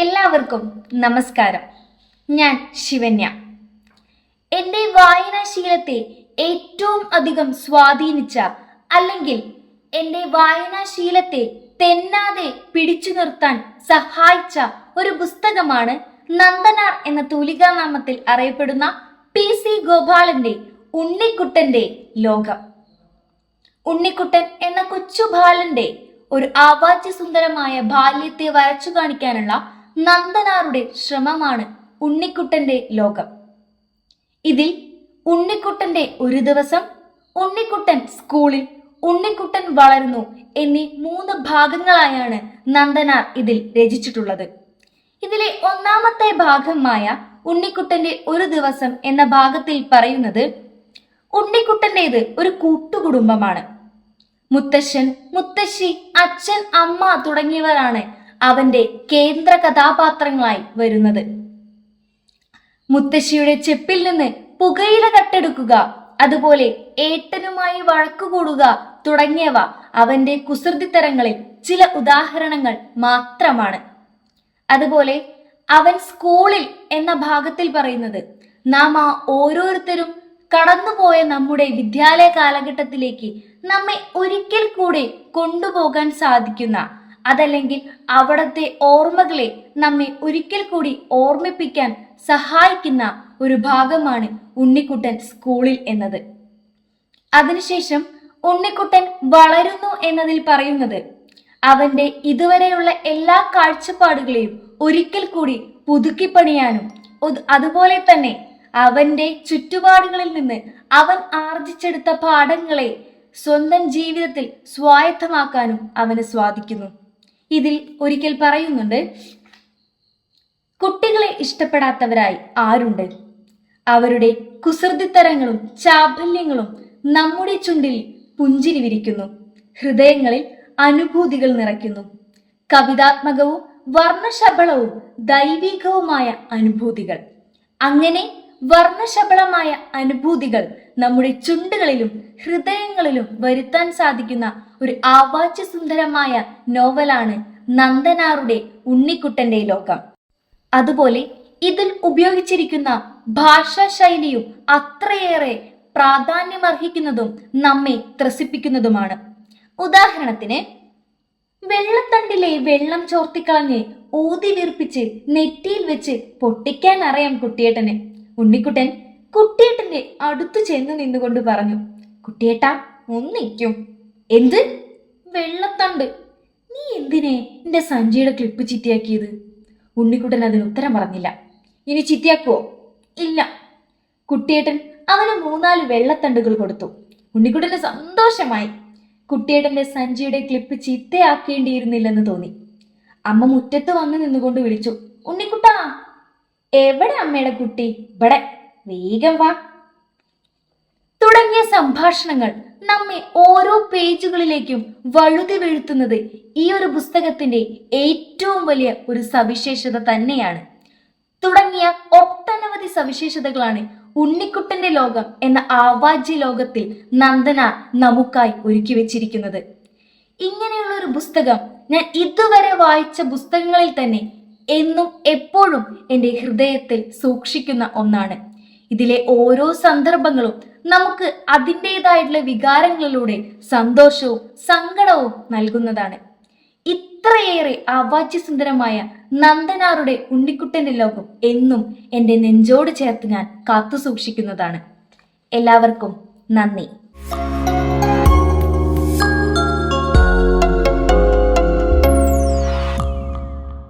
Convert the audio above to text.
എല്ലാവർക്കും നമസ്കാരം. ഞാൻ ശിവന്യ. എൻ്റെ വായനാശീലത്തെ ഏറ്റവും അധികം സ്വാധീനിച്ച അല്ലെങ്കിൽ എൻ്റെ വായനാശീലത്തെ തെന്നാതെ പിടിച്ചു നിർത്താൻ സഹായിച്ച ഒരു പുസ്തകമാണ് നന്ദനാർ എന്ന തൂലികാനാമത്തിൽ അറിയപ്പെടുന്ന PC ഗോപാലന്റെ ഉണ്ണിക്കുട്ടന്റെ ലോകം. ഉണ്ണിക്കുട്ടൻ എന്ന കൊച്ചു ബാലന്റെ ഒരു ആവാച്യസുന്ദരമായ ബാല്യത്തെ വരച്ചു കാണിക്കാനുള്ള നന്ദനാരുടെ ശ്രമമാണ് ഉണ്ണിക്കുട്ടന്റെ ലോകം. ഇതിൽ ഉണ്ണിക്കുട്ടന്റെ ഒരു ദിവസം, ഉണ്ണിക്കുട്ടൻ സ്കൂളിൽ, ഉണ്ണിക്കുട്ടൻ വളരുന്നു എന്നീ 3 ഭാഗങ്ങളായാണ് നന്ദനാർ ഇതിൽ രചിച്ചിട്ടുള്ളത്. ഇതിലെ ഒന്നാമത്തെ ഭാഗമായ ഉണ്ണിക്കുട്ടന്റെ ഒരു ദിവസം എന്ന ഭാഗത്തിൽ പറയുന്നത് ഉണ്ണിക്കുട്ടൻ്റെത് ഒരു കൂട്ടുകുടുംബമാണ്. മുത്തശ്ശൻ, മുത്തശ്ശി, അച്ഛൻ, അമ്മ തുടങ്ങിയവരാണ് അവന്റെ കേന്ദ്ര കഥാപാത്രങ്ങളായി വരുന്നത്. മുത്തശ്ശിയുടെ ചെപ്പിൽ നിന്ന് പുകയില കട്ടെടുക്കുക, അതുപോലെ ഏട്ടനുമായി വഴക്കുകൂടുക തുടങ്ങിയവ അവന്റെ കുസൃതിത്തരങ്ങളിൽ ചില ഉദാഹരണങ്ങൾ മാത്രമാണ്. അതുപോലെ അവൻ സ്കൂളിൽ എന്ന ഭാഗത്തിൽ പറയുന്നത് നാം ഓരോരുത്തരും കടന്നുപോയ നമ്മുടെ വിദ്യാലയ കാലഘട്ടത്തിലേക്ക് നമ്മെ ഒരിക്കൽ കൂടി കൊണ്ടുപോകാൻ സാധിക്കുന്ന, അതല്ലെങ്കിൽ അവിടത്തെ ഓർമ്മകളെ നമ്മെ ഒരിക്കൽ കൂടി ഓർമ്മിപ്പിക്കാൻ സഹായിക്കുന്ന ഒരു ഭാഗമാണ് ഉണ്ണിക്കുട്ടൻ സ്കൂളിൽ എന്നത്. അതിനുശേഷം ഉണ്ണിക്കുട്ടൻ വളരുന്നു എന്നതിൽ പറയുന്നത് അവന്റെ ഇതുവരെയുള്ള എല്ലാ കാഴ്ചപ്പാടുകളെയും ഒരിക്കൽ കൂടി പുതുക്കിപ്പണിയാനും, അതുപോലെ തന്നെ അവന്റെ ചുറ്റുപാടുകളിൽ നിന്ന് അവൻ ആർജിച്ചെടുത്ത പാഠങ്ങളെ സ്വന്തം ജീവിതത്തിൽ സ്വായത്തമാക്കാനും അവന് സാധിക്കുന്നു. ഇതിൽ ഒരിക്കൽ പറയുന്നുണ്ട്, കുട്ടികളെ ഇഷ്ടപ്പെടാത്തവരായി ആരുണ്ട്? അവരുടെ കുസൃതിത്തരങ്ങളും ചാബല്യങ്ങളും നമ്മുടെ ചുണ്ടിൽ പുഞ്ചിരി വിരിക്കുന്നു, ഹൃദയങ്ങളിൽ അനുഭൂതികൾ നിറയ്ക്കുന്നു. കവിതാത്മകവും വർണ്ണശബളവും ദൈവികവുമായ അനുഭൂതികൾ. അങ്ങനെ വർണ്ണശബളമായ അനുഭൂതികൾ നമ്മുടെ ചുണ്ടുകളിലും ഹൃദയങ്ങളിലും വരുത്താൻ സാധിക്കുന്ന ഒരു ആവാച്യസുന്ദരമായ നോവലാണ് നന്ദനാറുടെ ഉണ്ണിക്കുട്ടന്റെ ലോകം. അതുപോലെ ഇതിൽ ഉപയോഗിച്ചിരിക്കുന്ന ഭാഷാ ശൈലിയും അത്രയേറെ പ്രാധാന്യമർഹിക്കുന്നതും നമ്മെ ത്രസിപ്പിക്കുന്നതുമാണ്. ഉദാഹരണത്തിന്, വെള്ളത്തണ്ടിലെ വെള്ളം ചോർത്തിക്കളഞ്ഞ് ഊതി വീർപ്പിച്ച് നെറ്റിയിൽ വെച്ച് പൊട്ടിക്കാൻ അറിയാം കുട്ടിയേട്ടന്. ഉണ്ണിക്കുട്ടൻ കുട്ടിയേട്ടന്റെ അടുത്തു ചെന്ന് നിന്നുകൊണ്ട് പറഞ്ഞു, കുട്ടിയേട്ടാ ഒന്നിക്കും. എന്ത്? വെള്ളത്തണ്ട്? നീ എന്തിനെ എന്റെ സഞ്ചിയുടെ ക്ലിപ്പ് ചിറ്റിയാക്കിയത്? ഉണ്ണിക്കുട്ടൻ അതിന് ഉത്തരം പറഞ്ഞില്ല. ഇനി ചിറ്റിയാക്കുവോ? ഇല്ല. കുട്ടിയേട്ടൻ അവന് 3-4 വെള്ളത്തണ്ടുകൾ കൊടുത്തു. ഉണ്ണിക്കുട്ടന് സന്തോഷമായി. കുട്ടിയേട്ടന്റെ സഞ്ചിയുടെ ക്ലിപ്പ് ചിത്തയാക്കേണ്ടിയിരുന്നില്ലെന്ന് തോന്നി. അമ്മ മുറ്റത്ത് വന്ന് നിന്നുകൊണ്ട് വിളിച്ചു, ഉണ്ണിക്കുട്ടാ. എവിടെ അമ്മയുടെ കുട്ടി? ഇവിടെ, വേഗം വാ. തുടങ്ങിയ സംഭാഷണങ്ങൾ നമ്മെ ഓരോ പേജുകളിലേക്കും വഴുതി വീഴ്ത്തുന്നത് ഈ ഒരു പുസ്തകത്തിന്റെ ഏറ്റവും വലിയ ഒരു സവിശേഷത തന്നെയാണ്. തുടങ്ങിയ ഒട്ടനവധി സവിശേഷതകളാണ് ഉണ്ണിക്കുട്ടന്റെ ലോകം എന്ന ആവാജ്യ ലോകത്തിൽ നന്ദനാർ നമുക്കായി ഒരുക്കി വെച്ചിരിക്കുന്നത്. ഇങ്ങനെയുള്ള ഒരു പുസ്തകം ഞാൻ ഇതുവരെ വായിച്ച പുസ്തകങ്ങളിൽ തന്നെ എന്നും എപ്പോഴും എൻ്റെ ഹൃദയത്തിൽ സൂക്ഷിക്കുന്ന ഒന്നാണ്. ഇതിലെ ഓരോ സന്ദർഭങ്ങളും നമുക്ക് അതിൻ്റെതായിട്ടുള്ള വികാരങ്ങളിലൂടെ സന്തോഷവും സങ്കടവും നൽകുന്നതാണ്. ഇത്രയേറെ ആവാച്യസുന്ദരമായ നന്ദനാറുടെ ഉണ്ണിക്കുട്ടന്റെ ലോകം എന്നും എൻ്റെ നെഞ്ചോട് ചേർത്ത് ഞാൻ കാത്തു സൂക്ഷിക്കുന്നതാണ്. എല്ലാവർക്കും നന്ദി.